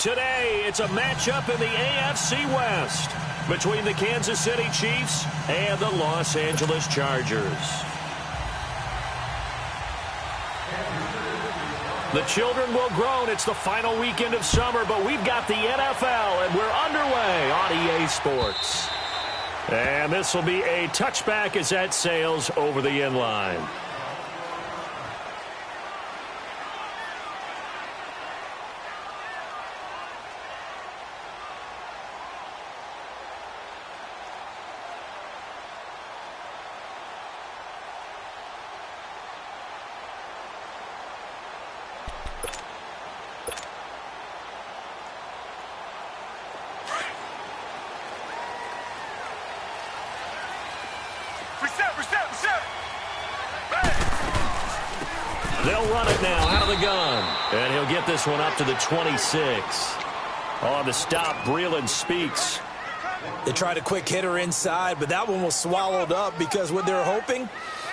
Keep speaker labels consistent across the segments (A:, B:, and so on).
A: Today, it's a matchup in the AFC West between the Kansas City Chiefs and the Los Angeles Chargers. The children will groan. It's the final weekend of summer, but we've got the NFL, and we're underway on EA Sports. And this will be a touchback as that sails over the end line. They'll run it now out of the gun. And he'll get this one up to the 26. On the stop, Breeland Speaks.
B: They tried a quick hitter inside, but that one was swallowed up because what they're hoping,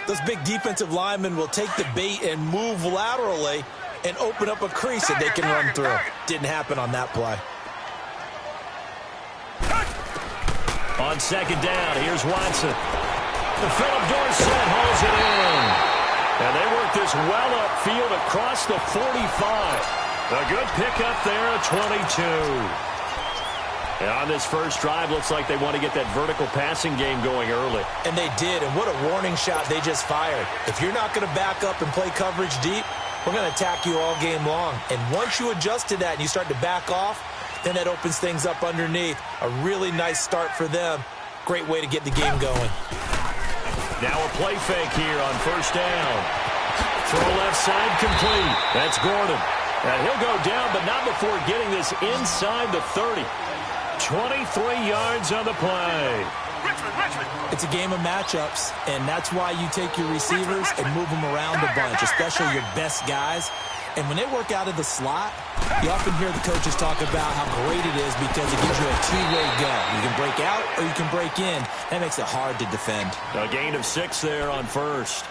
B: those big defensive linemen will take the bait and move laterally and open up a crease that they can run through. Didn't happen on that play.
A: On second down, here's Watson. Philip Dorsett holds it in. And they work this well upfield across the 45. A good pickup there at 22. And on this first drive, looks like they want to get that vertical passing game going early.
B: And they did, and what a warning shot they just fired. If you're not going to back up and play coverage deep, we're going to attack you all game long. And once you adjust to that and you start to back off, then that opens things up underneath. A really nice start for them. Great way to get the game going.
A: Now a play fake here on first down. Throw left side complete. That's Gordon. And he'll go down, but not before getting this inside the 30. 23 yards on the play.
B: It's a game of matchups, and that's why you take your receivers and move them around a bunch, especially your best guys. And when they work out of the slot, you often hear the coaches talk about how great it is because it gives you a two-way go. You can break out or you can break in. That makes it hard to defend.
A: A gain of 6 there on first.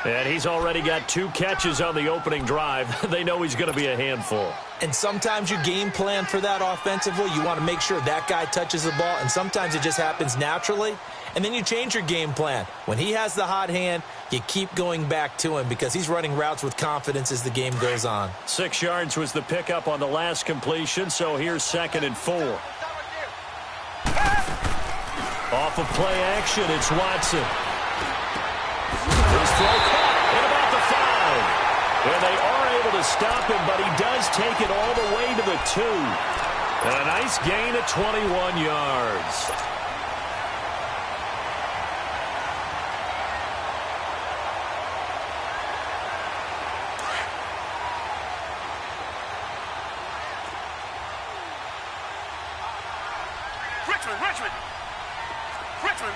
A: And he's already got 2 catches on the opening drive. They know he's going to be a handful.
B: And sometimes you game plan for that offensively. You want to make sure that guy touches the ball, and sometimes it just happens naturally. And then you change your game plan. When he has the hot hand, you keep going back to him because he's running routes with confidence as the game goes on.
A: 6 yards was the pickup on the last completion, so here's 2nd and 4. Off of play action, it's Watson. His throw caught at about the 5. And they are able to stop him, but he does take it all the way to the 2. And a nice gain of 21 yards.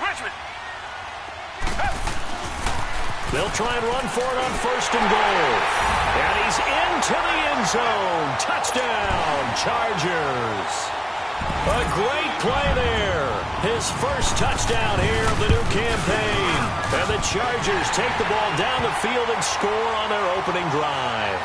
C: Richmond.
A: They'll try and run for it on 1st and goal. And he's into the end zone. Touchdown, Chargers. A great play there. His first touchdown here of the new campaign. And the Chargers take the ball down the field and score on their opening drive.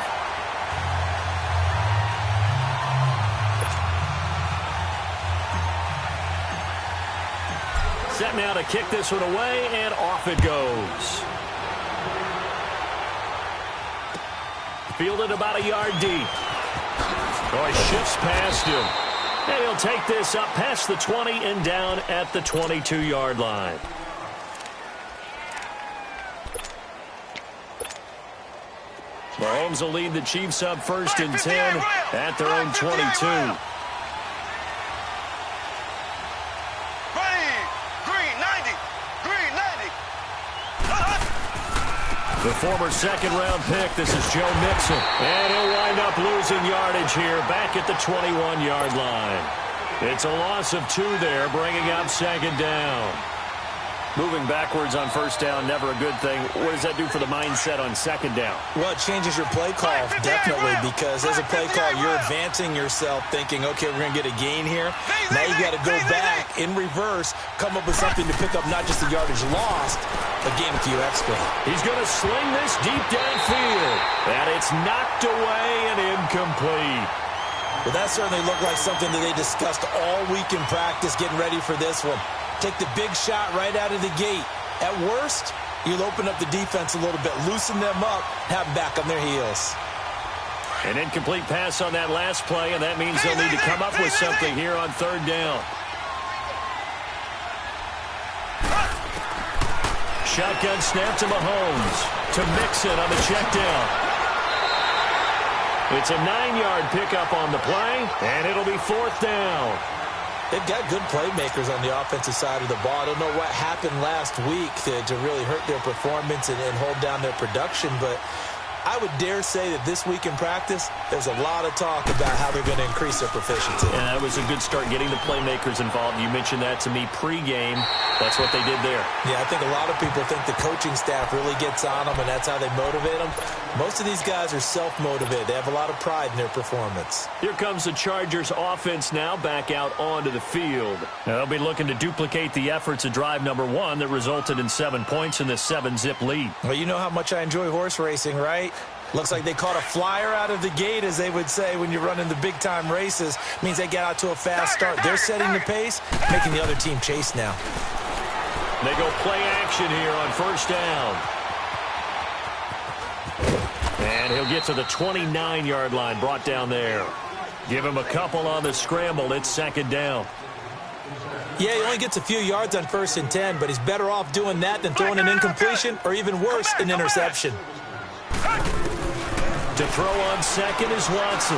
A: Set now to kick this one away, and off it goes. Fielded about a yard deep. Oh, he shifts past him. And he'll take this up past the 20 and down at the 22-yard line. Mahomes will lead the Chiefs up 1st and 10 at their own 22. The former 2nd-round pick, this is Joe Mixon. And he'll wind up losing yardage here back at the 21-yard line. It's a loss of 2 there, bringing up 2nd down. Moving backwards on 1st down, never a good thing. What does that do for the mindset on 2nd down?
B: Well, it changes your play call, definitely, because as a play call, you're advancing yourself thinking, okay, we're going to get a gain here. Now you got to go back in reverse, come up with something to pick up not just the yardage lost, but gain a few extra.
A: He's going to sling this deep downfield, and it's knocked away and incomplete.
B: Well, that certainly looked like something that they discussed all week in practice, getting ready for this one. Take the big shot right out of the gate. At worst, you'll open up the defense a little bit, loosen them up, have them back on their heels.
A: An incomplete pass on that last play, and that means they'll need to come up with something here on third down. Shotgun snap to Mahomes. To Mixon on the check down. It's a 9-yard pickup on the play, and it'll be fourth down.
B: They've got good playmakers on the offensive side of the ball. I don't know what happened last week to really hurt their performance and hold down their production, but I would dare say that this week in practice, there's a lot of talk about how they're going to increase their proficiency.
A: And that was a good start getting the playmakers involved. You mentioned that to me pregame. That's what they did there.
B: Yeah, I think a lot of people think the coaching staff really gets on them, and that's how they motivate them. Most of these guys are self-motivated. They have a lot of pride in their performance.
A: Here comes the Chargers offense now back out onto the field. They'll be looking to duplicate the efforts of drive number 1 that resulted in 7 points in this 7-zip lead.
B: Well, you know how much I enjoy horse racing, right? Looks like they caught a flyer out of the gate, as they would say when you're running the big-time races. Means they get out to a fast start. They're setting the pace, making the other team chase now.
A: They go play action here on first down. And he'll get to the 29-yard line, brought down there. Give him a couple on the scramble. It's second down.
B: Yeah, he only gets a few yards on 1st and 10, but he's better off doing that than throwing an incompletion or even worse, an interception.
A: To throw on second is Watson.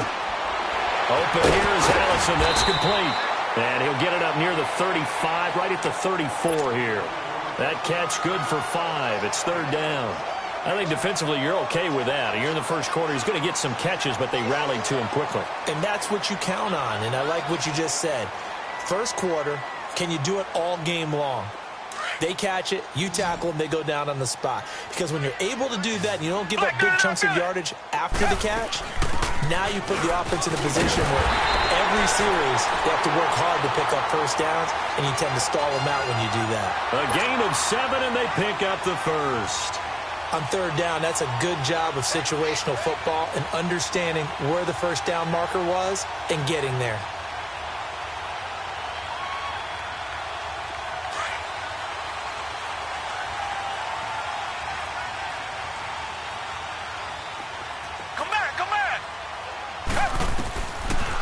A: Open here is Allison. That's complete. And he'll get it up near the 35, right at the 34 here. That catch good for 5. It's third down. I think defensively you're okay with that. You're in the first quarter. He's going to get some catches, but they rallied to him quickly.
B: And that's what you count on, and I like what you just said. First quarter, can you do it all game long? They catch it, you tackle them, they go down on the spot. Because when you're able to do that and you don't give up big chunks of yardage after the catch, now you put the offense in a position where every series they have to work hard to pick up first downs, and you tend to stall them out when you do that.
A: A gain of 7, and they pick up the first.
B: On third down, that's a good job of situational football and understanding where the first down marker was and getting there.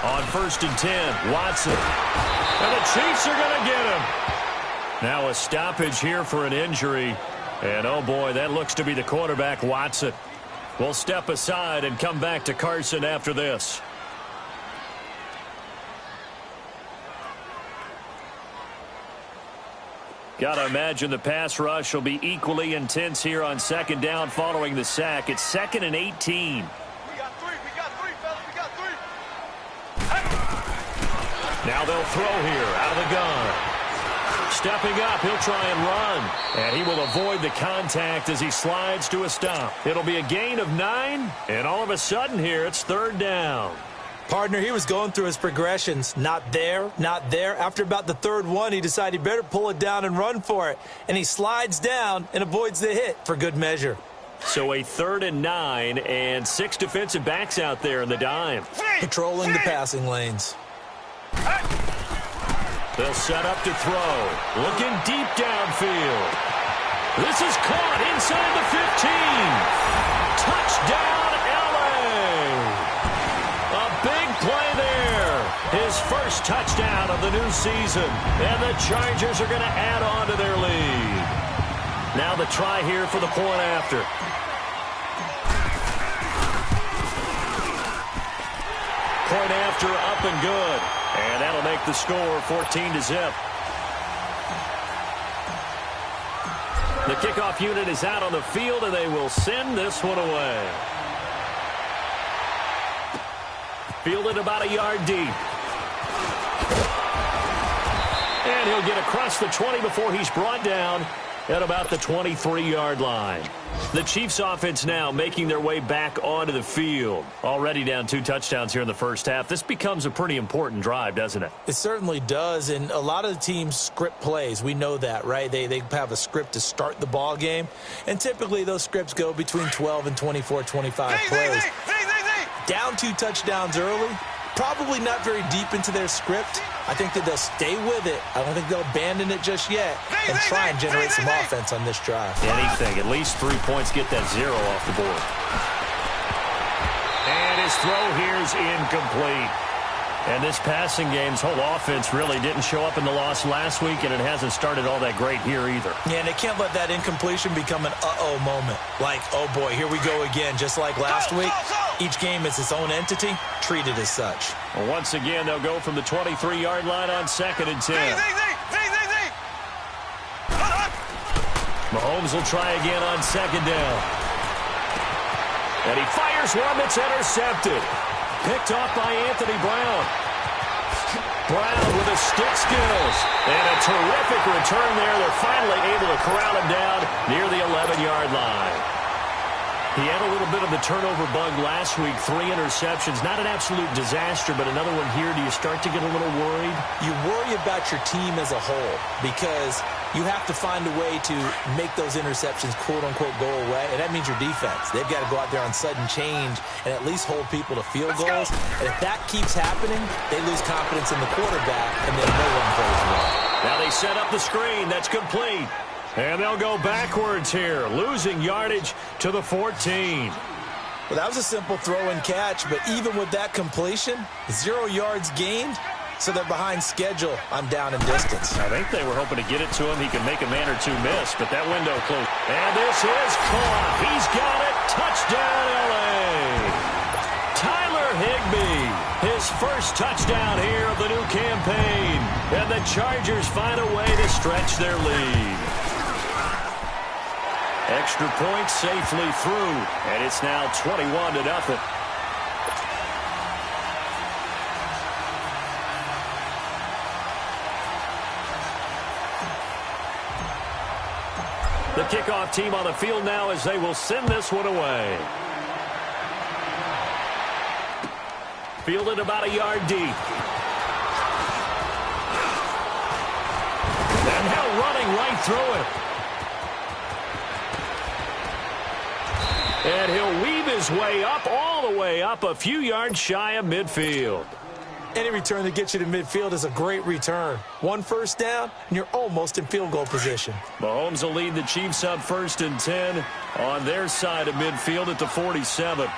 A: On 1st and 10, Watson. And the Chiefs are going to get him. Now a stoppage here for an injury. And, oh, boy, that looks to be the quarterback, Watson. We'll step aside and come back to Carson after this. Got to imagine the pass rush will be equally intense here on second down following the sack. It's 2nd and 18. Now they'll throw here out of the gun. Stepping up, he'll try and run. And he will avoid the contact as he slides to a stop. It'll be a gain of 9, and all of a sudden here it's third down.
B: Partner, he was going through his progressions. Not there, not there. After about the third one, he decided he better pull it down and run for it. And he slides down and avoids the hit for good measure.
A: So a 3rd and 9 and 6 defensive backs out there in the dime.
B: Patrolling the passing lanes.
A: They'll set up to throw. Looking deep downfield. This is caught inside the 15. Touchdown, L.A. A big play there. His first touchdown of the new season. And the Chargers are going to add on to their lead. Now the try here for the point after. Point after up and good. And that'll make the score 14-0. The kickoff unit is out on the field, and they will send this one away. Fielded about a yard deep. And he'll get across the 20 before he's brought down at about the 23-yard line. The Chiefs offense now making their way back onto the field. Already down 2 touchdowns here in the first half. This becomes a pretty important drive, doesn't it?
B: It certainly does, and a lot of the teams script plays. We know that, right? They have a script to start the ball game, and typically those scripts go between 12 and 24, 25 plays. Down 2 touchdowns early, probably not very deep into their script. I think that they'll stay with it. I don't think they'll abandon it just yet and try and generate some offense on this drive.
A: Anything. At least 3 points, get that 0 off the board. And his throw here's incomplete. And this passing game's whole offense really didn't show up in the loss last week, and it hasn't started all that great here either.
B: Yeah, and they can't let that incompletion become an uh-oh moment. Like, oh boy, here we go again, just like last week. Each game is its own entity, treated as such.
A: Well, once again, they'll go from the 23-yard line on 2nd and 10. Mahomes will try again on 2nd down. And he fires one that's intercepted. Picked off by Anthony Brown. Brown with his stick skills. And a terrific return there. They're finally able to corral him down near the 11-yard line. He had a little bit of the turnover bug last week. 3 interceptions. Not an absolute disaster, but another one here. Do you start to get a little worried?
B: You worry about your team as a whole because you have to find a way to make those interceptions, quote-unquote, go away, and that means your defense. They've got to go out there on sudden change and at least hold people to field goals. And if that keeps happening, they lose confidence in the quarterback, and then no one plays well.
A: Now they set up the screen. That's complete. And they'll go backwards here, losing yardage to the 14.
B: Well, that was a simple throw and catch, but even with that completion, 0 yards gained, so they're behind schedule on down and distance.
A: I think they were hoping to get it to him. He could make a man or two miss, but that window closed. And this is caught. He's got it. Touchdown, L.A. Tyler Higbee, his first touchdown here of the new campaign. And the Chargers find a way to stretch their lead. Extra point safely through, and it's now 21-0. The kickoff team on the field now as they will send this one away. Fielded about a yard deep. And now running right through it. And he'll weave his way up, all the way up, a few yards shy of midfield.
B: Any return that gets you to midfield is a great return. 1 first down, and you're almost in field goal position.
A: Mahomes will lead the Chiefs on 1st and 10 on their side of midfield at the 47.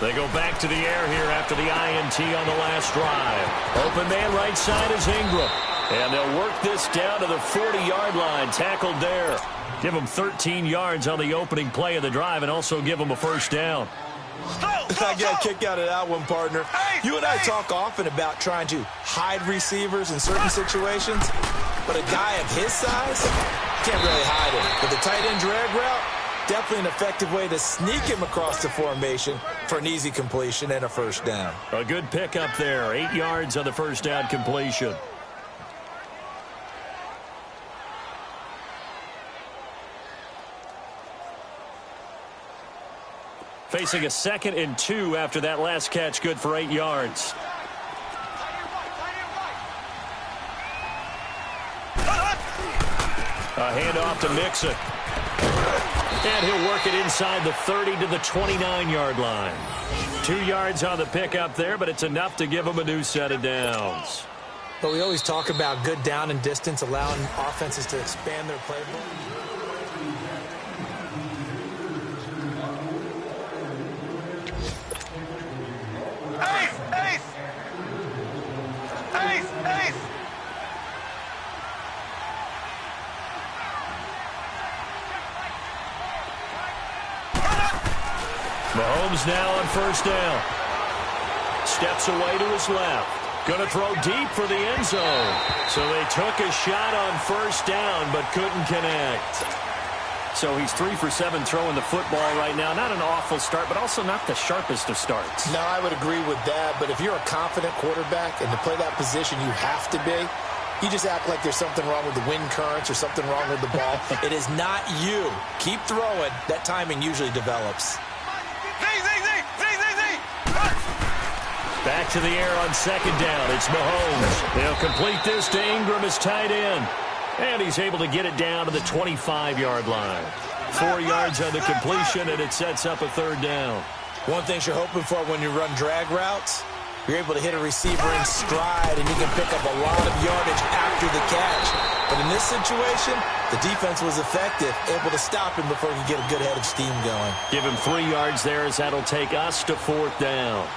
A: They go back to the air here after the INT on the last drive. Open man right side is Ingram. And they'll work this down to the 40-yard line, tackled there. Give them 13 yards on the opening play of the drive and also give them a first down.
B: I got a kick out of that one, partner. You and I talk often about trying to hide receivers in certain situations, but a guy of his size can't really hide him. With the tight end drag route, definitely an effective way to sneak him across the formation for an easy completion and a first down.
A: A good pickup there, 8 yards on the first down completion. Facing a 2nd and 2 after that last catch, good for 8 yards. A handoff to Mixon. And he'll work it inside the 30 to the 29-yard line. 2 yards on the pickup there, but it's enough to give him a new set of downs.
B: But we always talk about good down and distance, allowing offenses to expand their playbook.
A: Mahomes now on first down. Steps away to his left. Going to throw deep for the end zone. So they took a shot on first down but couldn't connect. So he's 3 for 7 throwing the football right now. Not an awful start, but also not the sharpest of starts.
B: No, I would agree with that. But if you're a confident quarterback and to play that position you have to be, you just act like there's something wrong with the wind currents or something wrong with the ball. It is not you. Keep throwing. That timing usually develops.
A: Back to the air on second down. It's Mahomes. They'll complete this to Ingram as tight end. And he's able to get it down to the 25-yard line. 4 yards on the completion, and it sets up a 3rd down.
B: One thing you're hoping for when you run drag routes, you're able to hit a receiver in stride, and you can pick up a lot of yardage after the catch. But in this situation, the defense was effective, able to stop him before he could get a good head of steam going.
A: Give him 3 yards there, as that'll take us to 4th down.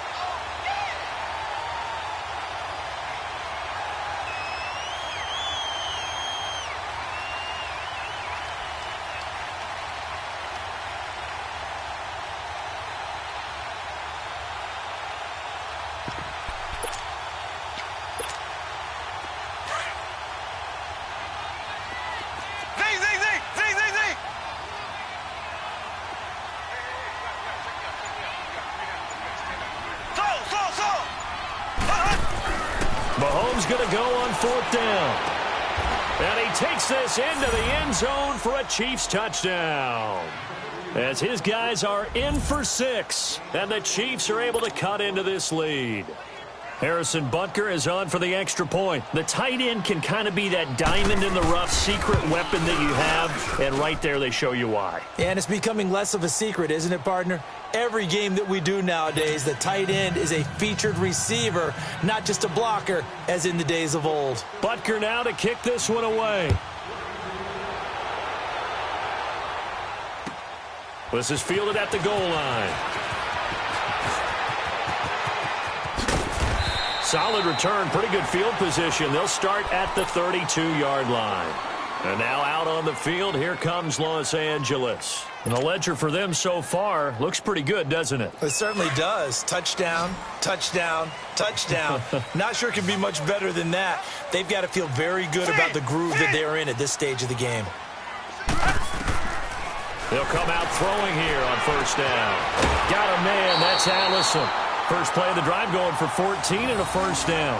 A: Mahomes going to go on 4th down. And he takes this into the end zone for a Chiefs touchdown. As his guys are in for 6, and the Chiefs are able to cut into this lead. Harrison Butker is on for the extra point. The tight end can kind of be that diamond in the rough secret weapon that you have, and right there they show you why.
B: And it's becoming less of a secret, isn't it, partner? Every game that we do nowadays, the tight end is a featured receiver, not just a blocker, as in the days of old.
A: Butker now to kick this one away. This is fielded at the goal line. Solid return, pretty good field position. They'll start at the 32-yard line. And now out on the field, here comes Los Angeles. And the ledger for them so far looks pretty good, doesn't it?
B: It certainly does. Touchdown, touchdown, touchdown. Not sure it can be much better than that. They've got to feel very good about the groove that they're in at this stage of the game.
A: They'll come out throwing here on 1st down. Got a man, that's Allison. First play of the drive going for 14 and a 1st down.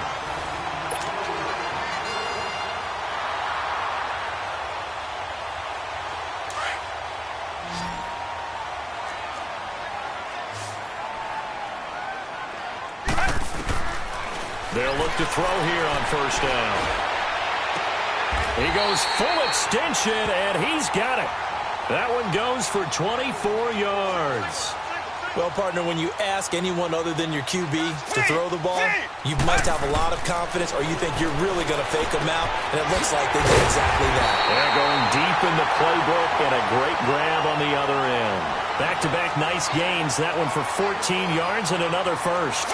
A: They'll look to throw here on 1st down. He goes full extension, and he's got it. That one goes for 24 yards.
B: Well, partner, when you ask anyone other than your QB to throw the ball, you must have a lot of confidence, or you think you're really going to fake them out, and it looks like they did exactly that.
A: They're going deep in the playbook, and a great grab on the other end. Back-to-back nice gains, that one for 14 yards and another 1st.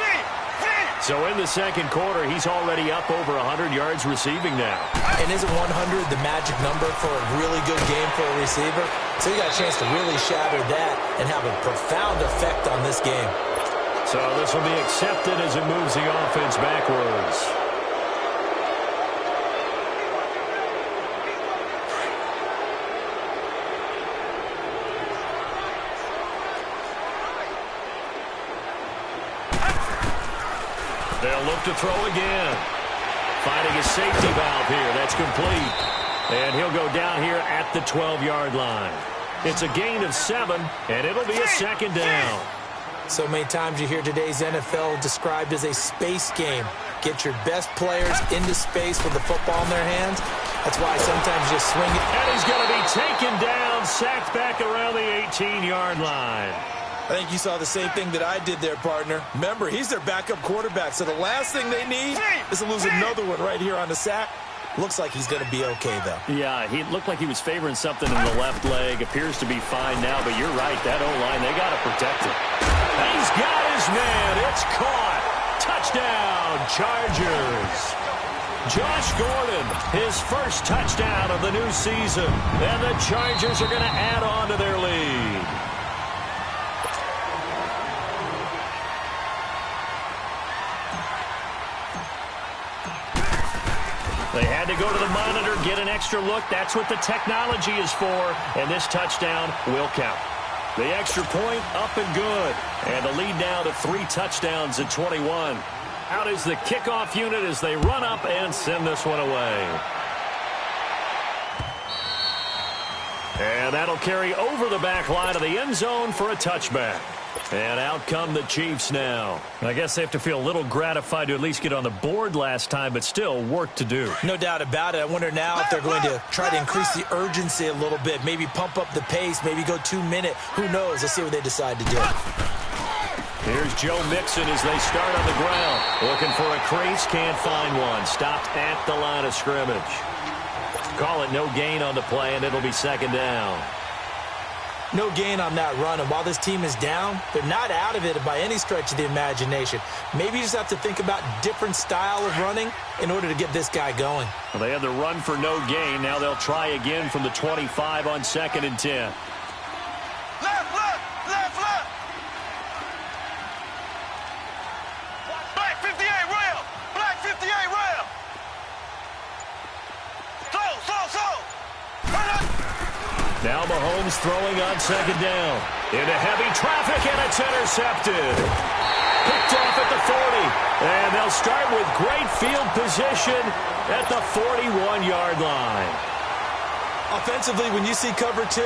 A: So in the 2nd quarter, he's already up over 100 yards receiving now.
B: And isn't 100 the magic number for a really good game for a receiver? So you got a chance to really shatter that and have a profound effect on this game.
A: So this will be accepted as it moves the offense backwards. They'll look to throw again. Finding a safety valve here. That's complete. And he'll go down here at the 12-yard line. It's a gain of 7, and it'll be a 2nd down.
B: So many times you hear today's NFL described as a space game. Get your best players into space with the football in their hands. That's why sometimes you swing it.
A: And he's going to be taken down, sacked back around the 18-yard line.
B: I think you saw the same thing that I did there, partner. Remember, he's their backup quarterback, so the last thing they need is to lose another one right here on the sack. Looks like he's going to be okay, though.
A: Yeah, he looked like he was favoring something in the left leg. Appears to be fine now, but you're right. That O-line, they got to protect him. He's got his man. It's caught. Touchdown, Chargers. Josh Gordon, his first touchdown of the new season. And the Chargers are going to add on to their lead. They had to go to the monitor, get an extra look. That's what the technology is for, and this touchdown will count. The extra point up and good, and the lead now to 3 touchdowns at 21. Out is the kickoff unit as they run up and send this one away. And that'll carry over the back line of the end zone for a touchback. And out come the Chiefs now. I guess they have to feel a little gratified to at least get on the board last time, but still work to do.
B: No doubt about it. I wonder now if they're going to try to increase the urgency a little bit, maybe pump up the pace, maybe go 2 minute. Who knows? Let's see what they decide to do.
A: Here's Joe Mixon as they start on the ground. Looking for a crease, can't find one. Stopped at the line of scrimmage. Call it no gain on the play, and it'll be second down.
B: No gain on that run, and while this team is down, they're not out of it by any stretch of the imagination. Maybe you just have to think about different style of running in order to get this guy going.
A: Well, they had the run for no gain. Now they'll try again from the 25 on 2nd and 10.
C: Left, left, left, left. Black 58 rail. Black 58 rail. Slow.
A: Now Mahomes throwing on 2nd down. Into heavy traffic, and it's intercepted. Picked off at the 40. And they'll start with great field position at the 41-yard line.
B: Offensively, when you see cover 2,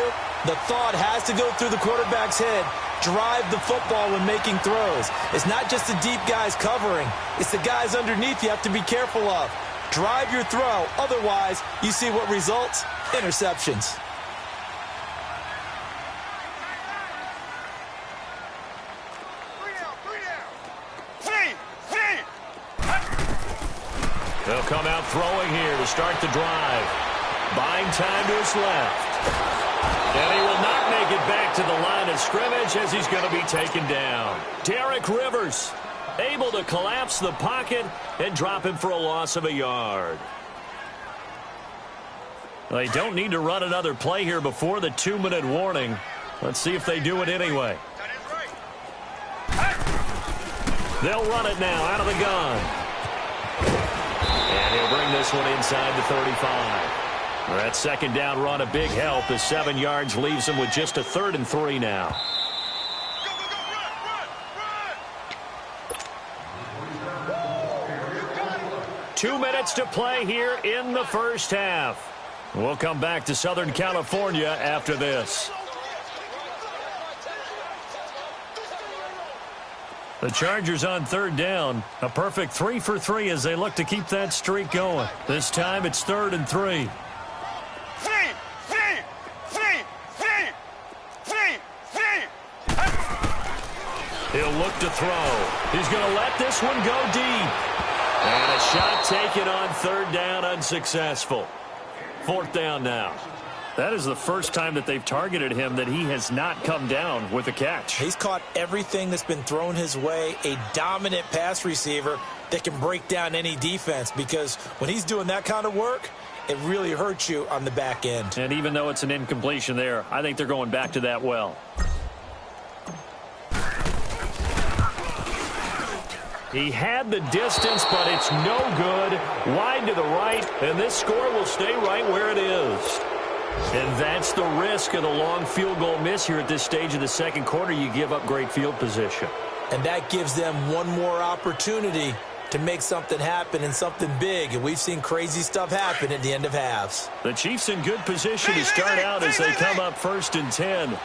B: the thought has to go through the quarterback's head. Drive the football when making throws. It's not just the deep guys covering. It's the guys underneath you have to be careful of. Drive your throw. Otherwise, you see what results? Interceptions.
A: They'll come out throwing here to start the drive. Buying time to his left. And he will not make it back to the line of scrimmage as he's going to be taken down. Derek Rivers able to collapse the pocket and drop him for a loss of a yard. They don't need to run another play here before the 2-minute warning. Let's see if they do it anyway. They'll run it now out of the gun. And he'll bring this one inside the 35. That 2nd down run a big help. The 7 yards leaves him with just a 3rd and 3 now. 2 minutes to play here in the first half. We'll come back to Southern California after this. The Chargers on 3rd down. A perfect 3 for 3 as they look to keep that streak going. This time it's 3rd and 3. He'll look to throw. He's going to let this one go deep. And a shot taken on 3rd down, unsuccessful. 4th down now. That is the first time that they've targeted him that he has not come down with a catch.
B: He's caught everything that's been thrown his way. A dominant pass receiver that can break down any defense, because when he's doing that kind of work, it really hurts you on the back end.
A: And even though it's an incompletion there, I think they're going back to that well. He had the distance, but it's no good. Wide to the right, and this score will stay right where it is. And that's the risk of the long field goal miss here at this stage of the 2nd quarter. You give up great field position.
B: And that gives them one more opportunity to make something happen and something big. And we've seen crazy stuff happen at the end of halves.
A: The Chiefs in good position to start out as they come up 1st and 10.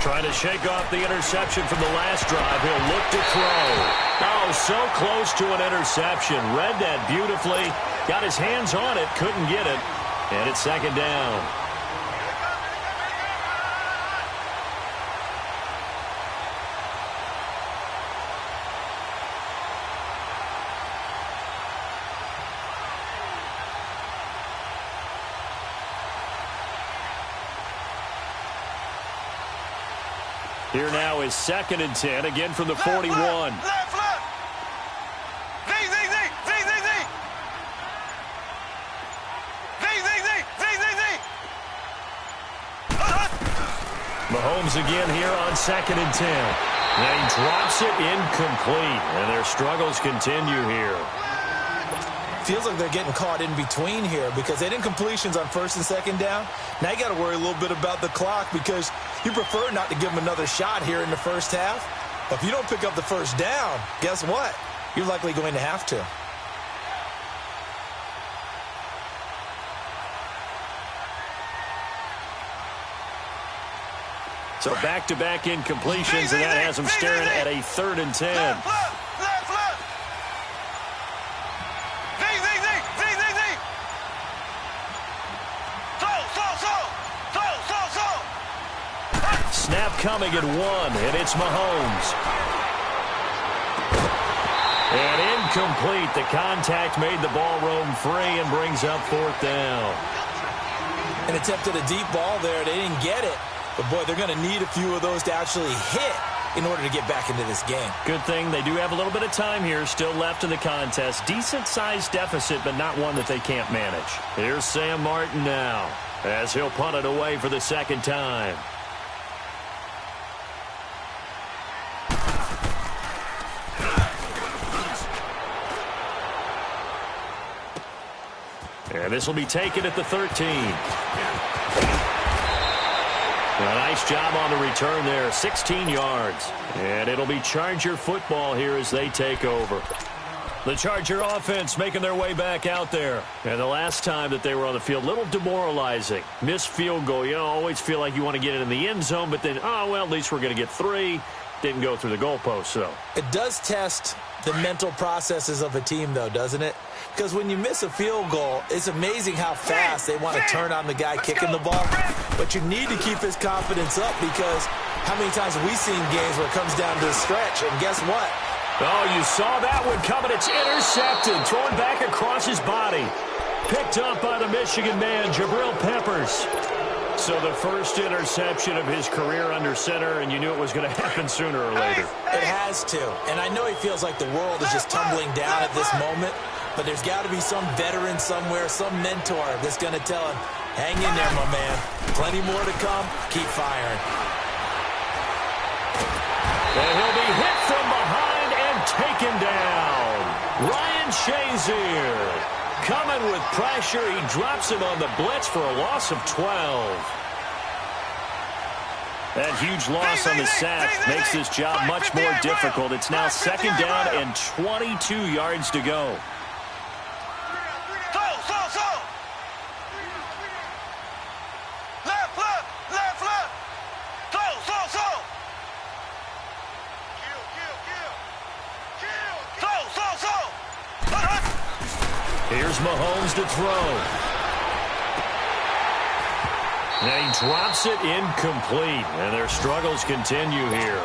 A: Trying to shake off the interception from the last drive. He'll look to throw. Oh, so close to an interception. Read that beautifully. Got his hands on it. Couldn't get it. And it's 2nd down. Here now is 2nd and 10, again from the 41.
C: Left.
A: Mahomes again here on 2nd and 10. And he drops it incomplete. And their struggles continue here.
B: Feels like they're getting caught in between here because they didn't completions on first and second down. Now you got to worry a little bit about the clock because you prefer not to give them another shot here in the first half. But if you don't pick up the first down, guess what? You're likely going to have to.
A: So back-to-back incompletions, and that has them staring at a 3rd and 10.
C: Left.
A: Snap coming at 1, and it's Mahomes. And incomplete. The contact made the ball roam free and brings up 4th down.
B: An attempt at a deep ball there. They didn't get it. But, boy, they're going to need a few of those to actually hit in order to get back into this game.
A: Good thing they do have a little bit of time here still left in the contest. Decent-sized deficit, but not one that they can't manage. Here's Sam Martin now as he'll punt it away for the 2nd time. And this will be taken at the 13. A nice job on the return there, 16 yards. And it'll be Charger football here as they take over. The Charger offense making their way back out there. And the last time that they were on the field, a little demoralizing. Missed field goal. You always feel like you want to get it in the end zone, but then, oh, well, at least we're going to get 3. Didn't go through the goalpost, though.
B: It does test the mental processes of a team, though, doesn't it? Because when you miss a field goal, it's amazing how fast they want to turn on the guy kicking the ball. But you need to keep his confidence up because how many times have we seen games where it comes down to a stretch? And guess what?
A: Oh, you saw that one coming. It's intercepted. Thrown back across his body. Picked up by the Michigan man, Jabril Peppers. So the first interception of his career under center, and you knew it was going to happen sooner or later.
B: It has to. And I know he feels like the world is just tumbling down at this moment. But there's got to be some veteran somewhere, some mentor that's going to tell him, hang in there, my man. Plenty more to come. Keep firing.
A: And he'll be hit from behind and taken down. Ryan Shazier coming with pressure. He drops him on the blitz for a loss of 12. That huge loss on the sack makes this job much more difficult. It's now 2nd down and 22 yards to go. Here's Mahomes to throw. Now he drops it incomplete, and their struggles continue here.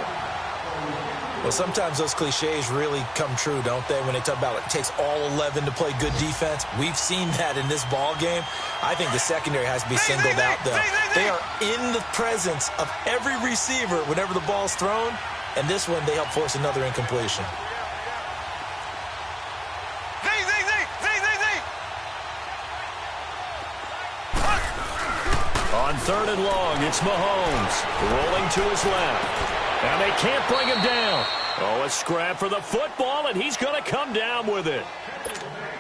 B: Well, sometimes those cliches really come true, don't they, when they talk about it takes all 11 to play good defense. We've seen that in this ball game. I think the secondary has to be singled out, though. They are in the presence of every receiver whenever the ball's thrown, and this one they help force another incompletion.
A: On 3rd and long, it's Mahomes rolling to his left. And they can't bring him down. Oh, a scrap for the football, and he's going to come down with it.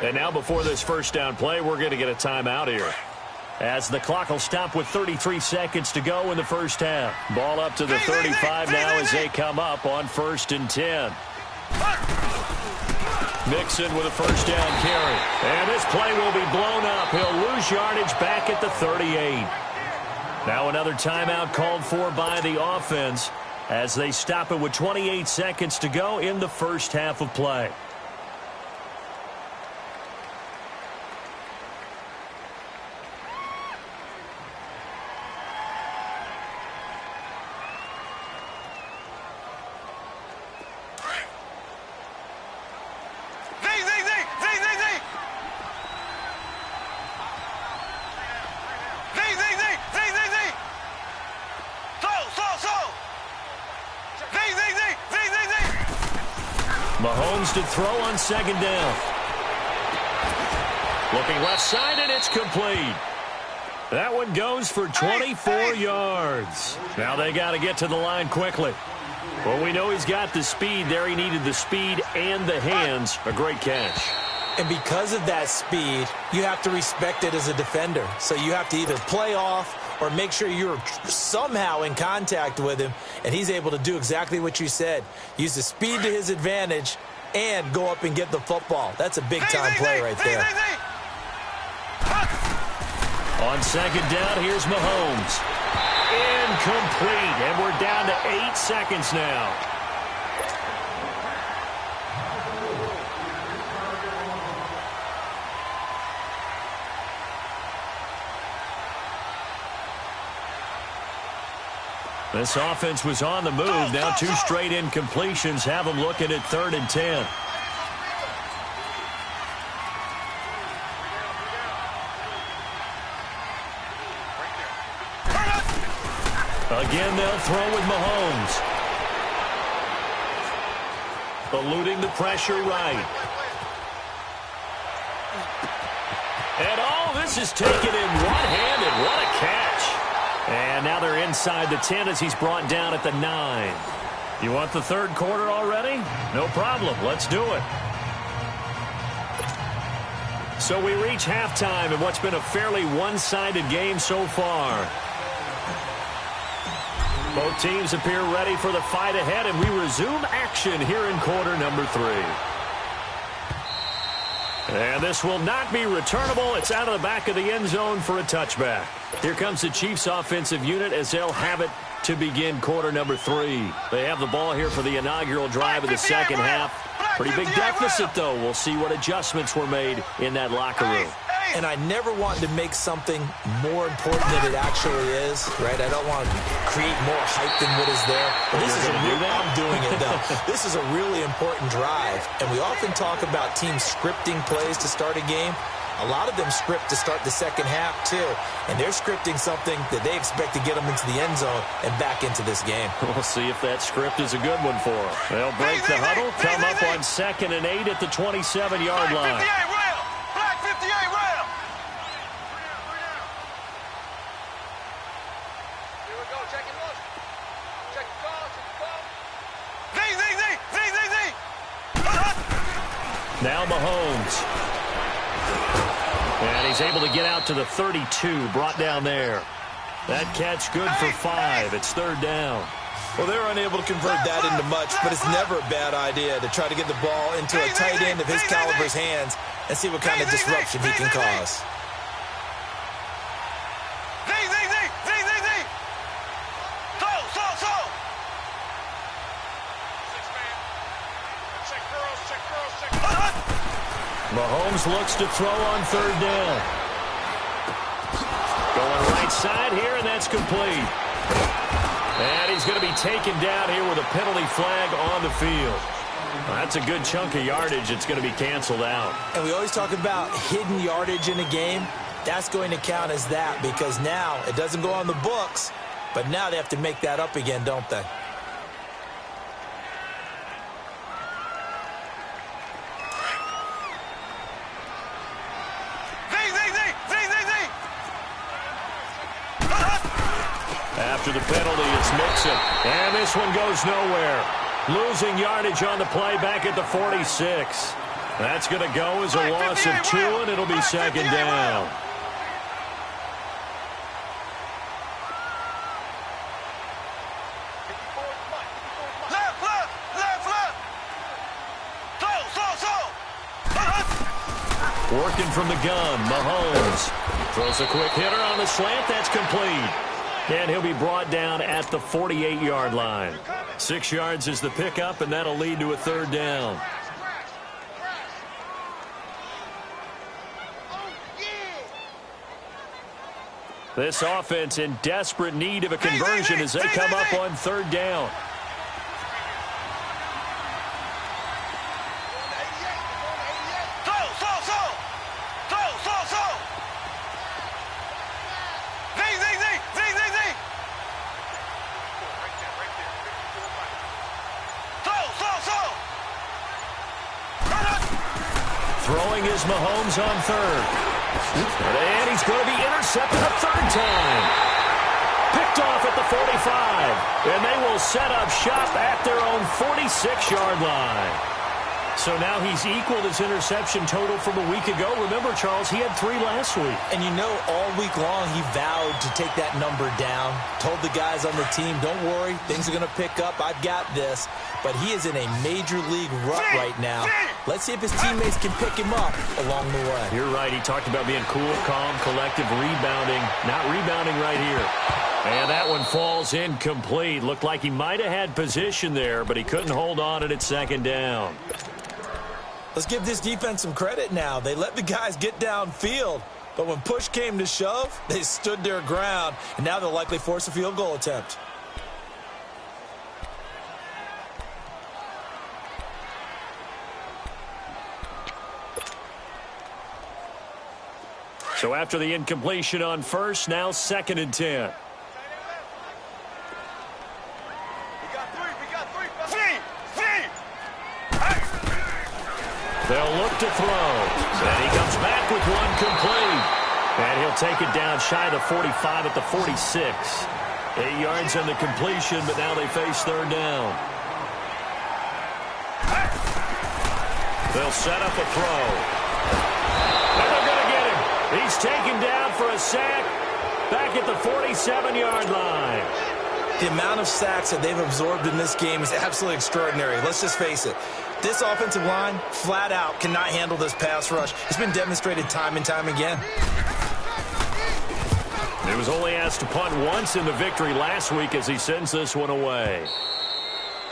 A: And now before this first down play, we're going to get a timeout here, as the clock will stop with 33 seconds to go in the first half. Ball up to the 35 now as they come up on 1st and 10. Mixon with a first down carry. And this play will be blown up. He'll lose yardage back at the 38. Now another timeout called for by the offense as they stop it with 28 seconds to go in the first half of play. Mahomes to throw on 2nd down. Looking left side, and it's complete. That one goes for 24 yards. Now they got to get to the line quickly. Well, we know he's got the speed there. He needed the speed and the hands. A great catch.
B: And because of that speed, you have to respect it as a defender. So you have to either play off or make sure you're somehow in contact with him, and he's able to do exactly what you said. Use the speed to his advantage and go up and get the football. That's a big-time play right there.
A: On second down, here's Mahomes. Incomplete, and we're down to 8 seconds now. This offense was on the move. Now 2 straight incompletions have them looking at 3rd and 10. Again, they'll throw with Mahomes. Eluding the pressure right. And this is taken in one-handed. What a catch. And now they're inside the 10 as he's brought down at the 9. You want the 3rd quarter already? No problem. Let's do it. So we reach halftime in what's been a fairly one-sided game so far. Both teams appear ready for the fight ahead, and we resume action here in quarter number 3. And this will not be returnable. It's out of the back of the end zone for a touchback. Here comes the Chiefs offensive unit as they'll have it to begin quarter number 3. They have the ball here for the inaugural drive of the second half. Pretty big deficit, though. We'll see what adjustments were made in that locker room.
B: And I never want to make something more important than it actually is, right? I don't want to create more hype than what is there. But this is I'm doing it, though. This is a really important drive. And we often talk about teams scripting plays to start a game. A lot of them script to start the second half, too. And they're scripting something that they expect to get them into the end zone and back into this game.
A: We'll see if that script is a good one for them. They'll break the huddle, come up on 2nd and 8 at the 27-yard line.
C: Black 58 rail. Here we go. Check it once. Check the call. Z.
A: Now Mahomes. And he's able to get out to the 32, brought down there. That catch good for 5. It's 3rd down.
B: Well, they're unable to convert that into much, but it's never a bad idea to try to get the ball into a tight end of his caliber's hands and see what kind of disruption he can cause.
A: Mahomes looks to throw on 3rd down. Going right side here, and that's complete. And he's going to be taken down here with a penalty flag on the field. That's a good chunk of yardage. It's going to be canceled out.
B: And we always talk about hidden yardage in a game. That's going to count as that because now it doesn't go on the books, but now they have to make that up again, don't they?
A: After the penalty, it's Mixon. And this one goes nowhere. Losing yardage on the play back at the 46. That's going to go as a loss of 2, and it'll be 2nd down. Working from the gun, Mahomes. Throws a quick hitter on the slant. That's complete. And he'll be brought down at the 48-yard line. 6 yards is the pickup, and that'll lead to a 3rd down. This offense in desperate need of a conversion as they come up on 3rd down. Throwing is Mahomes on 3rd. And he's going to be intercepted a 3rd time. Picked off at the 45. And they will set up shop at their own 46-yard line. So now he's equaled his interception total from a week ago. Remember, Charles, he had 3 last week.
B: And you know, all week long he vowed to take that number down. Told the guys on the team, don't worry, things are going to pick up. I've got this. But he is in a major league rut right now. Let's see if his teammates can pick him up along the way.
A: You're right. He talked about being cool, calm, collective, rebounding. Not rebounding right here. And that one falls incomplete. Looked like he might have had position there, but he couldn't hold on at second down.
B: Let's give this defense some credit now. They let the guys get downfield. But when push came to shove, they stood their ground. And now they'll likely force a field goal attempt.
A: So after the incompletion on first, now 2nd and 10. They'll look to throw. And he comes back with one complete. And he'll take it down shy of the 45 at the 46. 8 yards on the completion, but now they face 3rd down. They'll set up a throw. And they're going to get him. He's taken down for a sack back at the 47-yard line.
B: The amount of sacks that they've absorbed in this game is absolutely extraordinary. Let's just face it. This offensive line, flat out, cannot handle this pass rush. It's been demonstrated time and time again.
A: He was only asked to punt once in the victory last week as he sends this one away.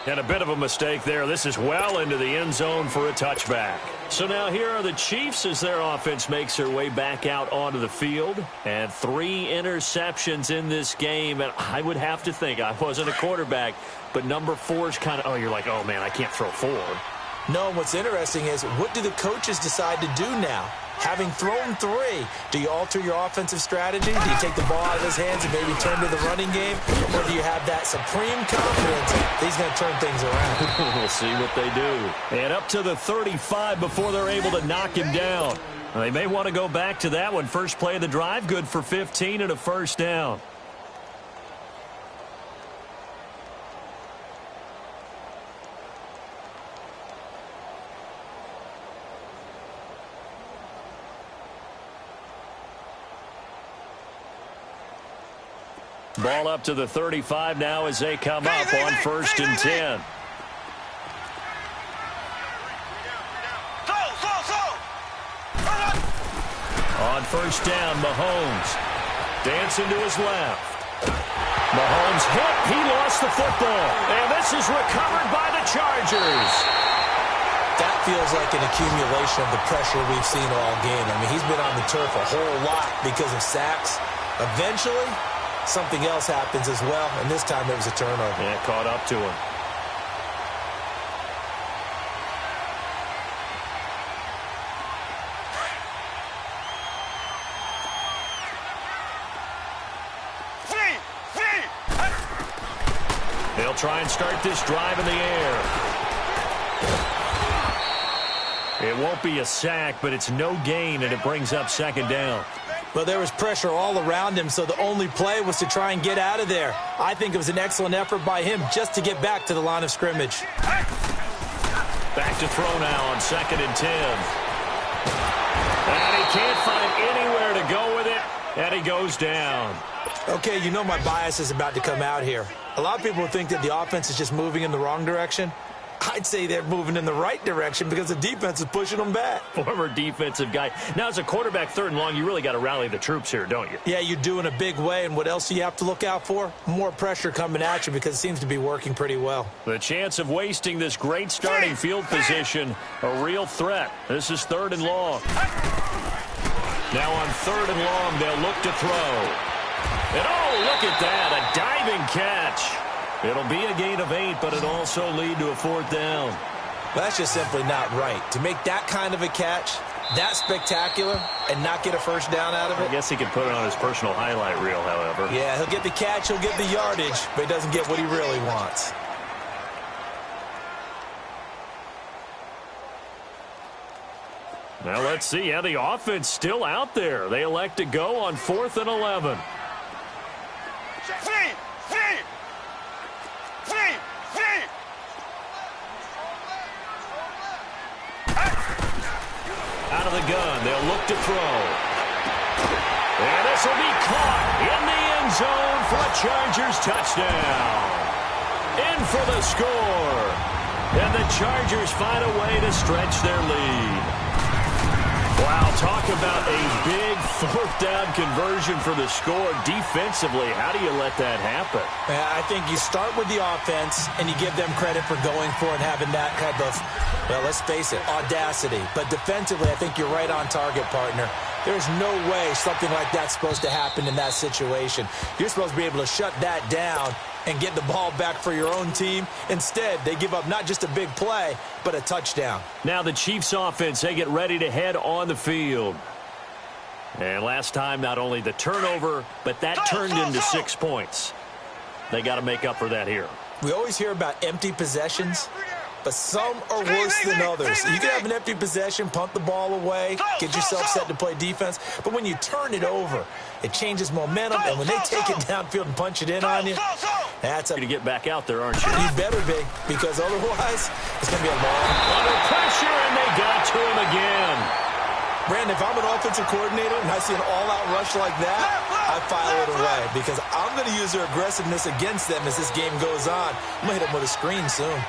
A: And a bit of a mistake there. This is well into the end zone for a touchback. So now here are the Chiefs as their offense makes their way back out onto the field. And 3 interceptions in this game. And I would have to think, I wasn't a quarterback, but number 4 is kind of, you're like, oh, man, I can't throw 4.
B: No, what's interesting is, what do the coaches decide to do now? Having thrown 3, do you alter your offensive strategy? Do you take the ball out of his hands and maybe turn to the running game? Or do you have that supreme confidence that he's going to turn things around?
A: We'll see what they do. And up to the 35 before they're able to knock him down. They may want to go back to that one. First play of the drive, good for 15 and a first down. Ball up to the 35 now as they come up on 1st and 10. On 1st down, Mahomes dancing to his left. Mahomes hit. He lost the football. And this is recovered by the Chargers.
B: That feels like an accumulation of the pressure we've seen all game. I mean, he's been on the turf a whole lot because of sacks. Eventually, something else happens as well, and this time it was a turnover.
A: Yeah, caught up to him. They'll try and start this drive in the air. It won't be a sack, but it's no gain, and it brings up 2nd down.
B: Well, there was pressure all around him, so the only play was to try and get out of there. I think it was an excellent effort by him just to get back to the line of scrimmage.
A: Back to throw now on 2nd and 10. And he can't find anywhere to go with it, and he goes down.
B: Okay, you know my bias is about to come out here. A lot of people think that the offense is just moving in the wrong direction. I'd say they're moving in the right direction because the defense is pushing them back.
A: Former defensive guy. Now, as a quarterback, 3rd and long, you really got to rally the troops here, don't you?
B: Yeah, you do in a big way. And what else do you have to look out for? More pressure coming at you because it seems to be working pretty well.
A: The chance of wasting this great starting field position, a real threat. This is 3rd and long. Now on 3rd and long, they'll look to throw. And look at that, a diving catch. It'll be a gain of 8, but it'll also lead to a 4th down.
B: Well, that's just simply not right. To make that kind of a catch, that spectacular, and not get a first down out of it.
A: I guess he could put it on his personal highlight reel, however.
B: Yeah, he'll get the catch, he'll get the yardage, but he doesn't get what he really wants.
A: Now let's see how the offense still out there. They elect to go on 4th and 11. the gun. They'll look to throw. And this will be caught in the end zone for a Chargers touchdown. In for the score. And the Chargers find a way to stretch their lead. Wow, talk about a big fourth down conversion for the score. Defensively, how do you let that happen?
B: I think you start with the offense, and you give them credit for going for it and having that type of, well, let's face it, audacity. But defensively, I think you're right on target, partner. There's no way something like that's supposed to happen in that situation. You're supposed to be able to shut that down and get the ball back for your own team. Instead, they give up not just a big play, but a touchdown.
A: Now the Chiefs offense, they get ready to head on the field. And last time, not only the turnover, but that turned into 6 points. They got to make up for that here.
B: We always hear about empty possessions, but some are worse than others. You can have an empty possession, punt the ball away, get yourself set to play defense, but when you turn it over, it changes momentum, and when they take it downfield and punch it in on you, that's
A: You're going to get back out there, aren't you?
B: You better be, because otherwise, it's going to be a long...
A: Under pressure, and they got to him again.
B: Brandon, if I'm an offensive coordinator and I see an all-out rush like that, I file it away, because I'm going to use their aggressiveness against them as this game goes on. I'm going to hit them with a screen soon.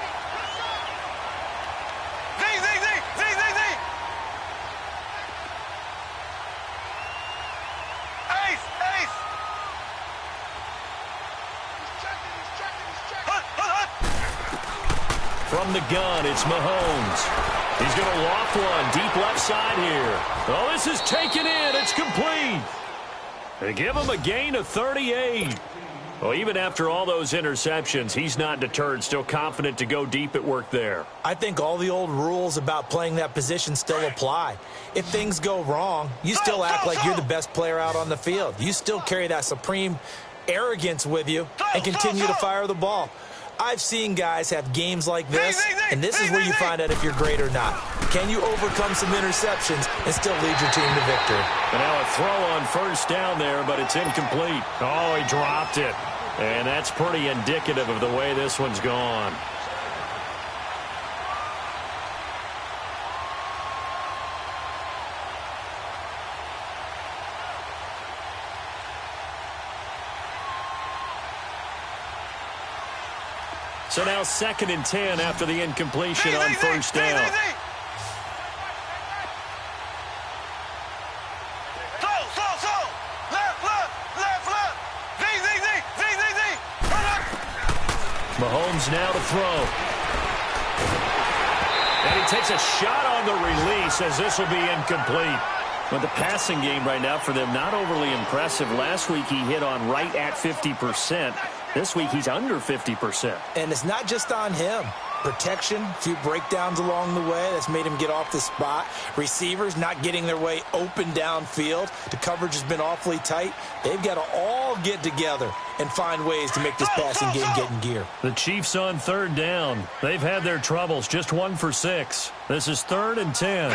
A: From the gun, it's Mahomes. He's going to loft one deep left side here. Oh, this is taken in. It's complete. They give him a gain of 38. Well, even after all those interceptions, he's not deterred, still confident to go deep at work there.
B: I think all the old rules about playing that position still apply. If things go wrong, you still act like you're the best player out on the field. You still carry that supreme arrogance with you and continue to fire the ball. I've seen guys have games like this, and this is where you find out if you're great or not. Can you overcome some interceptions and still lead your team to victory?
A: And now a throw on first down there, but it's incomplete. Oh, he dropped it. And that's pretty indicative of the way this one's gone. So now 2nd and 10 after the incompletion on first down. Mahomes now to throw. And he takes a shot on the release as this will be incomplete. But the passing game right now for them, not overly impressive. Last week he hit on right at 50%. This week he's under 50%.
B: And it's not just on him. Protection, a few breakdowns along the way that's made him get off the spot. Receivers not getting their way open downfield. The coverage has been awfully tight. They've got to all get together and find ways to make this passing game get in gear.
A: The Chiefs on 3rd down. They've had their troubles, just 1 for 6. This is 3rd and 10.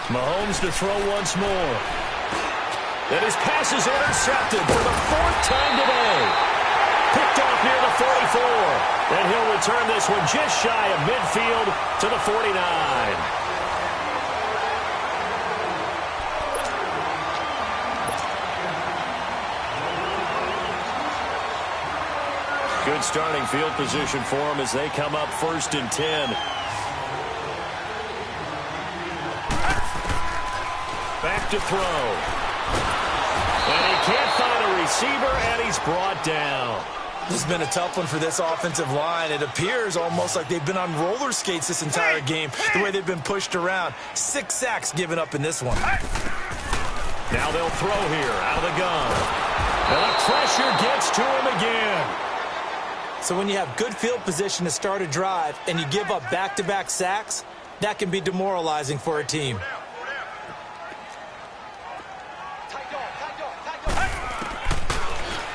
A: Mahomes to throw once more. And his pass is intercepted for the 4th time today. Picked off near the 44. And he'll return this one just shy of midfield to the 49. Good starting field position for him as they come up 1st and 10. Back to throw. And he can't find a receiver, and he's brought down.
B: This has been a tough one for this offensive line. It appears almost like they've been on roller skates this entire game, the way they've been pushed around. 6 sacks given up in this one.
A: Now they'll throw here out of the gun. And the pressure gets to him again.
B: So when you have good field position to start a drive and you give up back-to-back sacks, that can be demoralizing for a team.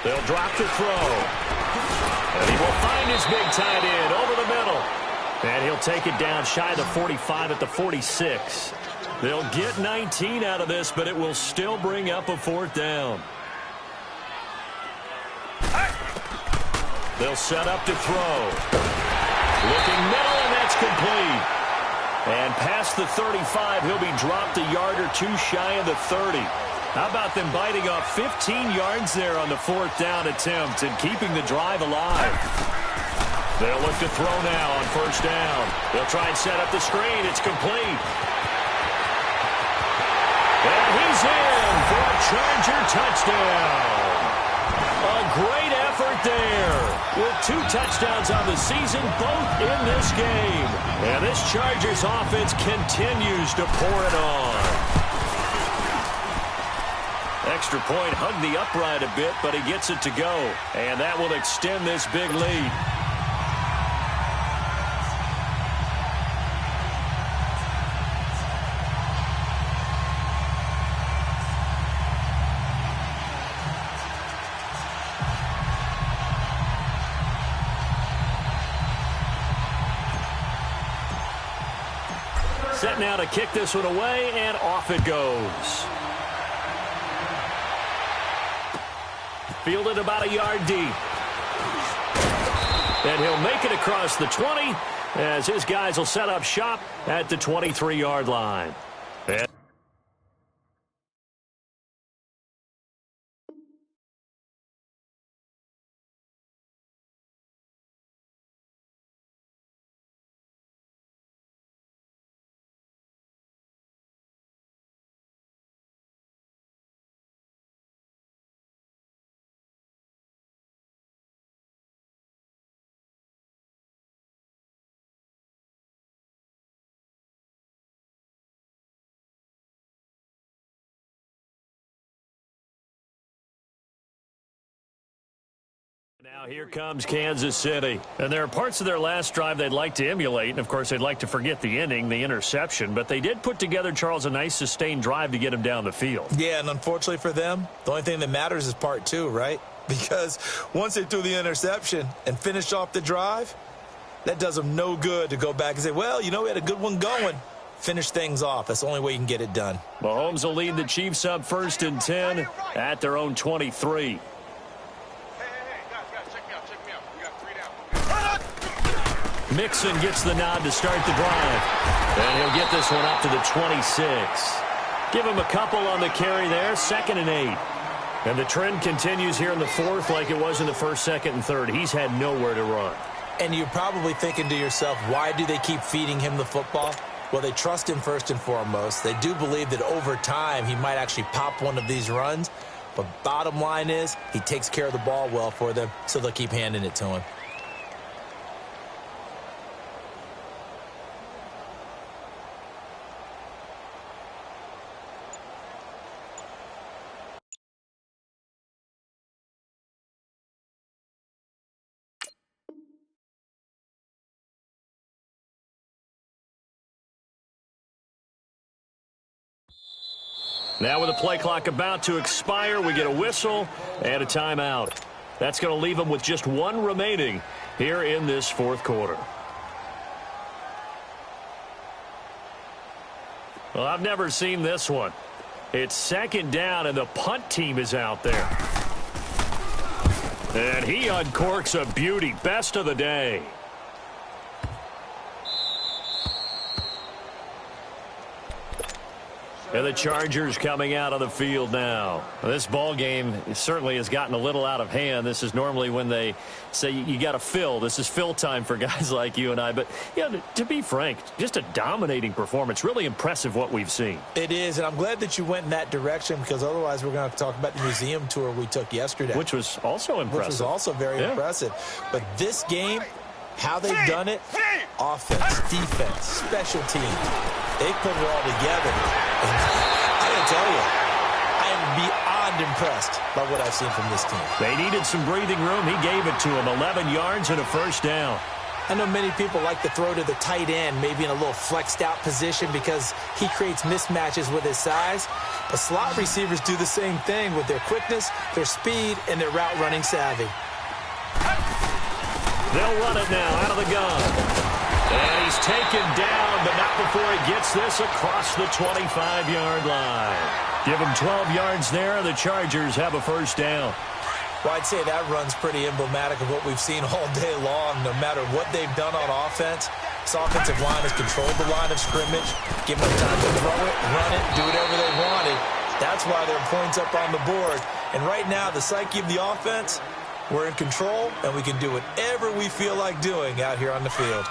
A: They'll drop to throw. And he will find his big tight end over the middle. And he'll take it down shy of the 45 at the 46. They'll get 19 out of this, but it will still bring up a 4th down. They'll set up to throw. Looking middle, and that's complete. And past the 35, he'll be dropped a yard or two shy of the 30. How about them biting off 15 yards there on the 4th down attempt and keeping the drive alive? They'll look to throw now on 1st down. They'll try and set up the screen. It's complete. And he's in for a Charger touchdown. A great effort there with 2 touchdowns on the season, both in this game. And this Chargers offense continues to pour it on. Extra point hugged the upright a bit, but he gets it to go. And that will extend this big lead. Set now to kick this one away, and off it goes. Fielded about a yard deep. And he'll make it across the 20 as his guys will set up shop at the 23-yard line. Now here comes Kansas City. And there are parts of their last drive they'd like to emulate. And, of course, they'd like to forget the inning, the interception. But they did put together, Charles, a nice sustained drive to get him down the field.
B: Yeah, and unfortunately for them, the only thing that matters is part 2, right? Because once they threw the interception and finished off the drive, that does them no good to go back and say, well, you know, we had a good one going. Finish things off. That's the only way you can get it done.
A: Mahomes will lead the Chiefs up 1st and 10 at their own 23. Mixon gets the nod to start the drive. And he'll get this one up to the 26. Give him a couple on the carry there. 2nd and 8. And the trend continues here in the 4th like it was in the 1st, 2nd, and 3rd. He's had nowhere to run.
B: And you're probably thinking to yourself, why do they keep feeding him the football? Well, they trust him first and foremost. They do believe that over time he might actually pop one of these runs. But bottom line is he takes care of the ball well for them, so they'll keep handing it to him.
A: Now with the play clock about to expire, we get a whistle and a timeout. That's going to leave them with just 1 remaining here in this 4th quarter. Well, I've never seen this one. It's 2nd down, and the punt team is out there. And he uncorks a beauty. Best of the day. And the Chargers coming out of the field now. This ball game certainly has gotten a little out of hand. This is normally when they say you got to fill. This is fill time for guys like you and I. But, yeah, to be frank, just a dominating performance. Really impressive what we've seen.
B: It is, and I'm glad that you went in that direction because otherwise we're going to have to talk about the museum tour we took yesterday.
A: Which was also impressive.
B: Which was also very impressive. But this game, how they've done it, offense, defense, special teams, they put it all together. And I got to tell you, I am beyond impressed by what I've seen from this team.
A: They needed some breathing room. He gave it to them. 11 yards and a 1st down.
B: I know many people like to throw to the tight end, maybe in a little flexed out position because he creates mismatches with his size. But slot receivers do the same thing with their quickness, their speed, and their route running savvy.
A: They'll run it now out of the gun. And he's taken down, but not before he gets this across the 25-yard line. Give him 12 yards there. The Chargers have a 1st down.
B: Well, I'd say that run's pretty emblematic of what we've seen all day long. No matter what they've done on offense, this offensive line has controlled the line of scrimmage, given them time to throw it, run it, do whatever they wanted. That's why there are points up on the board. And right now, the psyche of the offense, we're in control, and we can do whatever we feel like doing out here on the field.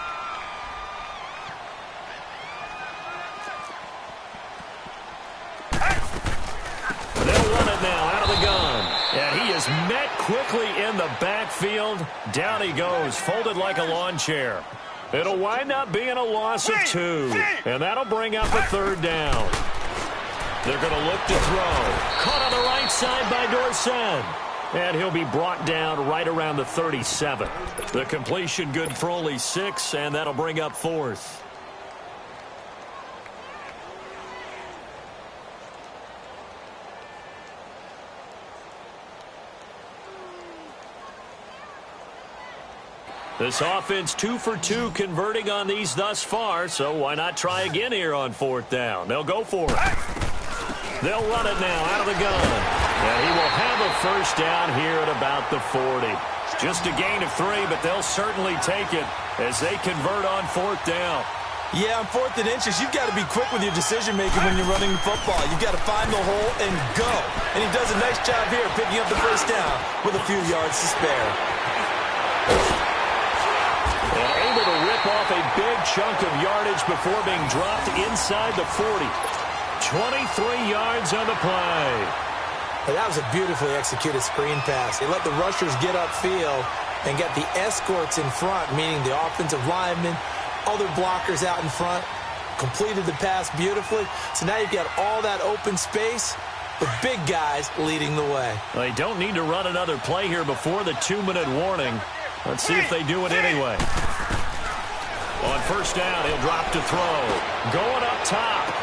A: They'll run it now out of the gun. And he is met quickly in the backfield. Down he goes, folded like a lawn chair. It'll wind up being a loss of 2. And that'll bring up a 3rd down. They're going to look to throw. Caught on the right side by Dorsett. And he'll be brought down right around the 37. The completion good for only 6, and that'll bring up 4th. This offense 2 for 2 converting on these thus far, so why not try again here on 4th down? They'll go for it. They'll run it now out of the gun. And he will have a 1st down here at about the 40. Just a gain of 3, but they'll certainly take it as they convert on 4th down.
B: Yeah, on 4th and inches, you've got to be quick with your decision-making when you're running the football. You've got to find the hole and go. And he does a nice job here picking up the 1st down with a few yards to spare.
A: And able to rip off a big chunk of yardage before being dropped inside the 40. 23 yards on the play.
B: Hey, that was a beautifully executed screen pass. They let the rushers get upfield and get the escorts in front, meaning the offensive linemen, other blockers out in front, completed the pass beautifully. So now you've got all that open space, the big guys leading the way.
A: Well, they don't need to run another play here before the 2-minute warning. Let's see if they do it anyway. On 1st down, he'll drop to throw. Going up top.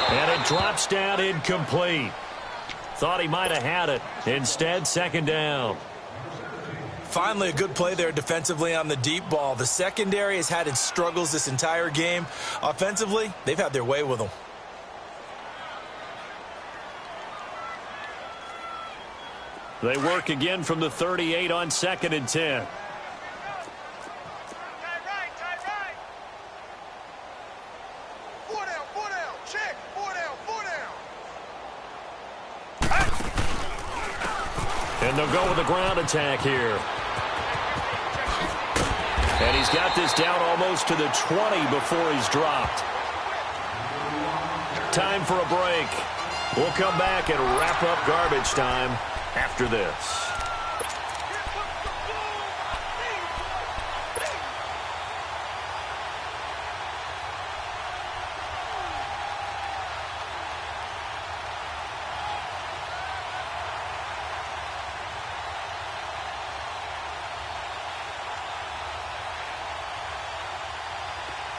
A: And it drops down incomplete. Thought he might have had it. Instead, 2nd down.
B: Finally, a good play there defensively on the deep ball. The secondary has had its struggles this entire game. Offensively, they've had their way with them.
A: They work again from the 38 on 2nd and 10. And they'll go with a ground attack here. And he's got this down almost to the 20 before he's dropped. Time for a break. We'll come back and wrap up garbage time after this.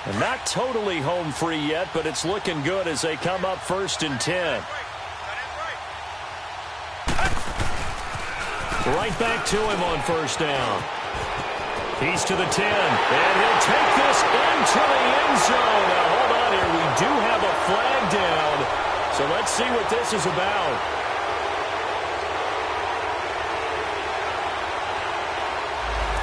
A: And not totally home free yet, but it's looking good as they come up 1st and 10. Right back to him on 1st down. He's to the 10, and he'll take this into the end zone. Now, hold on here. We do have a flag down, so let's see what this is about.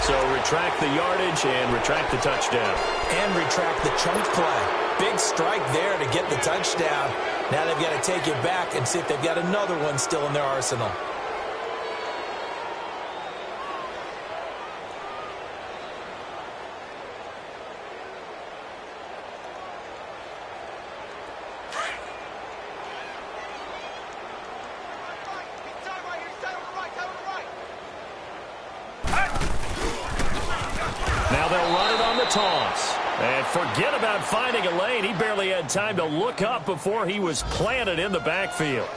A: So retract the yardage and retract the touchdown.
B: And retract the chunk play. Big strike there to get the touchdown. Now they've got to take it back and see if they've got another one still in their arsenal.
A: Toss. And forget about finding a lane. He barely had time to look up before he was planted in the backfield.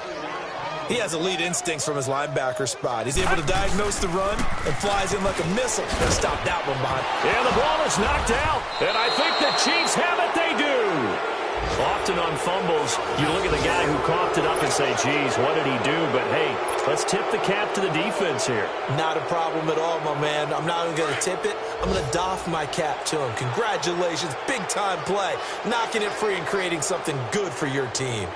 B: He has elite instincts from his linebacker spot. He's able to diagnose the run and flies in like a missile. They stop that one behind.
A: And the ball is knocked out. And I think the Chiefs have it. They do. Often on fumbles, you look at the guy who coughed it up and say, geez, what did he do? But, hey, let's tip the cap to the defense here.
B: Not a problem at all, my man. I'm not even going to tip it. I'm going to doff my cap to him. Congratulations. Big-time play. Knocking it free and creating something good for your team.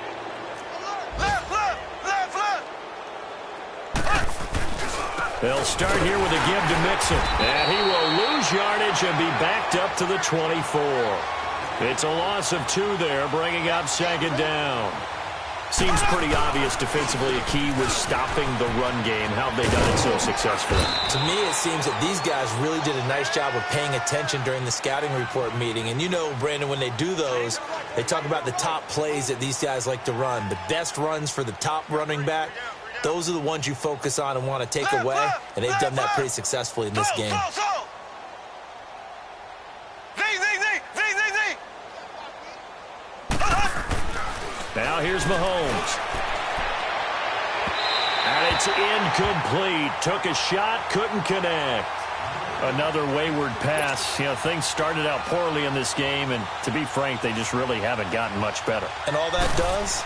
A: They'll start here with a give to Mixon. And he will lose yardage and be backed up to the 24. It's a loss of 2 there, bringing up second down. Seems pretty obvious defensively a key was stopping the run game. How have they done it so successfully?
B: To me, it seems that these guys really did a nice job of paying attention during the scouting report meeting. And you know, Brandon, when they do those, they talk about the top plays that these guys like to run. The best runs for the top running back, those are the ones you focus on and want to take away. And they've done that pretty successfully in this game.
A: Now here's Mahomes. And it's incomplete. Took a shot, couldn't connect. Another wayward pass. You know, things started out poorly in this game, and to be frank, they just really haven't gotten much better.
B: And all that does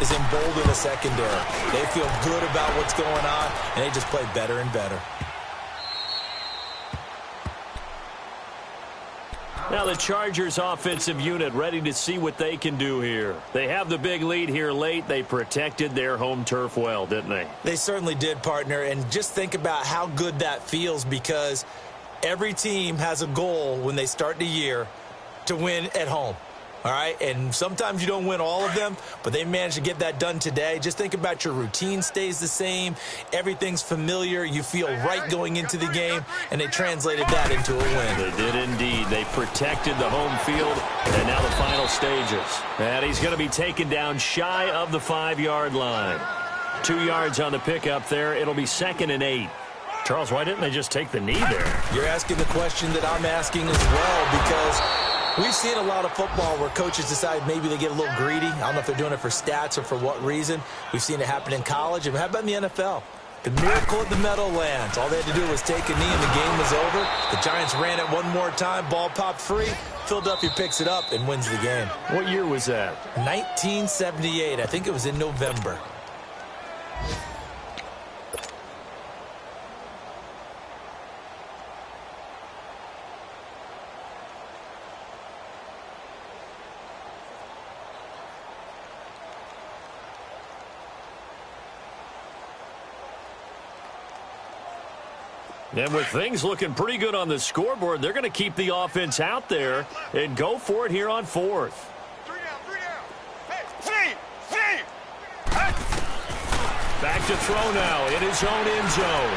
B: is embolden the secondary. They feel good about what's going on, and they just play better and better.
A: Now the Chargers offensive unit ready to see what they can do here. They have the big lead here late. They protected their home turf well, didn't they?
B: They certainly did, partner. And just think about how good that feels, because every team has a goal when they start the year to win at home. All right, and sometimes you don't win all of them, but they managed to get that done today. Just think about your routine stays the same. Everything's familiar. You feel right going into the game, and they translated that into a win.
A: They did indeed. They protected the home field, and now the final stages. And he's going to be taken down shy of the 5-yard line. 2 yards on the pickup there. It'll be 2nd and 8. Charles, why didn't they just take the knee there?
B: You're asking the question that I'm asking as well, because we've seen a lot of football where coaches decide maybe they get a little greedy. I don't know if they're doing it for stats or for what reason. We've seen it happen in college. And how about in the NFL? The miracle at the Meadowlands. All they had to do was take a knee and the game was over. The Giants ran it one more time. Ball popped free. Philadelphia picks it up and wins the game.
A: What year was that?
B: 1978. I think it was in November.
A: And with things looking pretty good on the scoreboard, they're going to keep the offense out there and go for it here on 4th.
C: 3 down. Hey, see.
A: Back to throw now in his own end zone.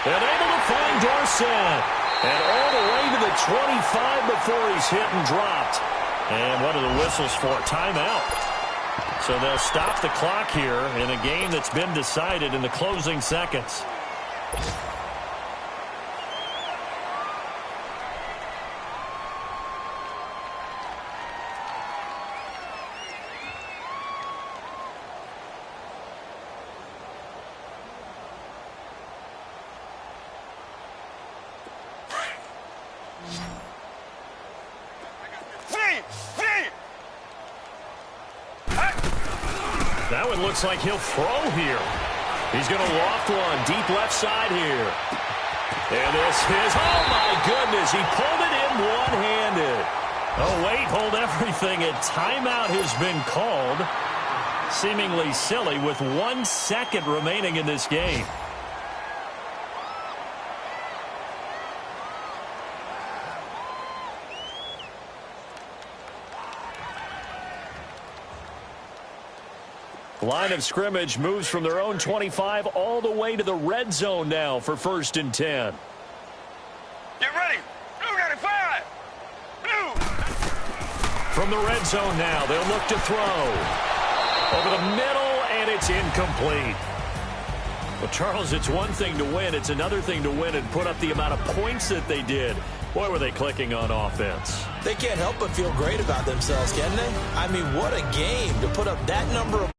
A: And able to find Dorsett. And all the way to the 25 before he's hit and dropped. And what are the whistles for? Timeout. So they'll stop the clock here in a game that's been decided in the closing seconds. That one looks like he'll throw here. He's going to loft one deep left side here. And this is, oh my goodness, he pulled it in one-handed. Oh wait, hold everything. A timeout has been called. Seemingly silly with 1 second remaining in this game. Line of scrimmage moves from their own 25 all the way to the red zone now for 1st and 10.
C: Get ready. Blue got it. Fire. Blue.
A: From the red zone now, they'll look to throw. Over the middle, and it's incomplete. Well, Charles, it's one thing to win. It's another thing to win and put up the amount of points that they did. Boy, were they clicking on offense.
B: They can't help but feel great about themselves, can they? I mean, what a game to put up that number of